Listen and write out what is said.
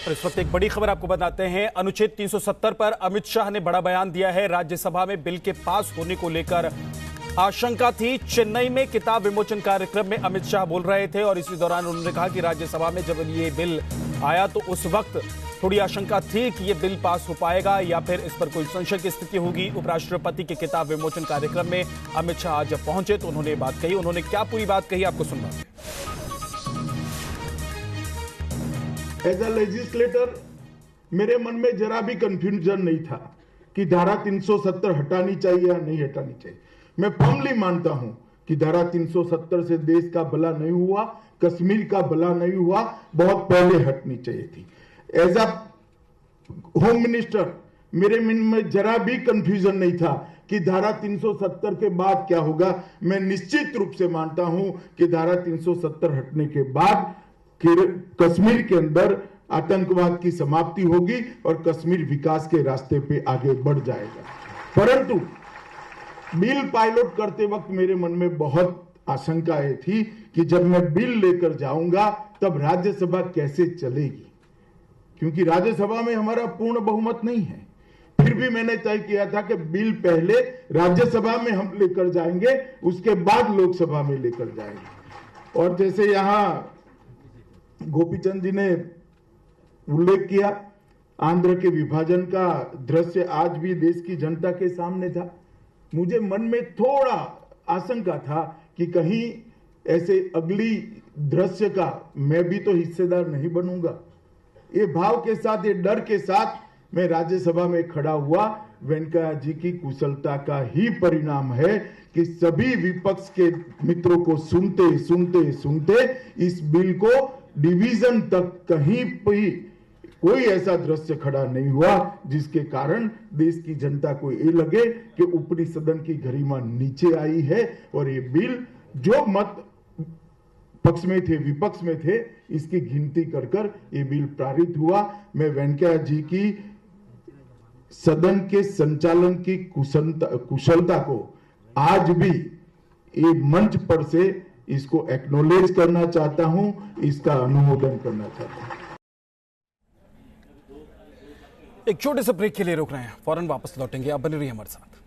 और इस वक्त एक बड़ी खबर आपको बताते हैं। अनुच्छेद 370 पर अमित शाह ने बड़ा बयान दिया है। राज्यसभा में बिल के पास होने को लेकर आशंका थी। चेन्नई में किताब विमोचन कार्यक्रम में अमित शाह बोल रहे थे और इसी दौरान उन्होंने कहा कि राज्यसभा में जब ये बिल आया तो उस वक्त थोड़ी आशंका थी कि ये बिल पास हो पाएगा या फिर इस पर कोई संशय की स्थिति होगी। उपराष्ट्रपति के किताब विमोचन कार्यक्रम में अमित शाह आज जब पहुंचे तो उन्होंने बात कही। उन्होंने क्या पूरी बात कही आपको सुनना है। एज अ लेजिस्लेटर मेरे मन में जरा भी कंफ्यूजन नहीं था कि धारा 370 हटानी चाहिए या नहीं हटानी चाहिए। मैं फर्मली मानता हूं कि धारा 370 से देश का भला नहीं हुआ, कश्मीर का भला नहीं हुआ, बहुत पहले हटनी चाहिए थी। एज अ होम मिनिस्टर मेरे मन में जरा भी कंफ्यूजन नहीं था कि धारा 370 के बाद क्या होगा। मैं निश्चित रूप से मानता हूं कि धारा 370 हटने के बाद कश्मीर के अंदर आतंकवाद की समाप्ति होगी और कश्मीर विकास के रास्ते पे आगे बढ़ जाएगा। परंतु बिल पायलट करते वक्त मेरे मन में बहुत आशंकाएं थी कि जब मैं बिल लेकर जाऊंगा तब राज्यसभा कैसे चलेगी, क्योंकि राज्यसभा में हमारा पूर्ण बहुमत नहीं है। फिर भी मैंने तय किया था कि बिल पहले राज्यसभा में हम लेकर जाएंगे, उसके बाद लोकसभा में लेकर जाएंगे। और जैसे यहां गोपीचंद जी ने उल्लेख किया, आंध्र के विभाजन का दृश्य आज भी देश की जनता के सामने था। मुझे मन में थोड़ा आशंका था कि कहीं ऐसे अगली दृश्य का मैं भी तो हिस्सेदार नहीं बनूंगा। ये भाव के साथ, ये डर के साथ मैं राज्यसभा में खड़ा हुआ। वेंकैया जी की कुशलता का ही परिणाम है कि सभी विपक्ष के मित्रों को सुनते सुनते सुनते इस बिल को डिवीजन तक कहीं भी कोई ऐसा दृश्य खड़ा नहीं हुआ जिसके कारण देश की जनता को ये लगे कि ऊपरी सदन की गरिमा नीचे आई है और ये बिल जो मत पक्ष में थे, विपक्ष में थे, इसकी गिनती कर कर ये बिल पारित हुआ। मैं वेंकैया जी की सदन के संचालन की कुशलता को आज भी ये मंच पर से इसको एक्नॉलेज करना चाहता हूं, इसका अनुमोदन करना चाहता हूं। एक छोटे से ब्रेक के लिए रोक रहे हैं, फौरन वापस लौटेंगे। आप बने रहिए हमारे साथ।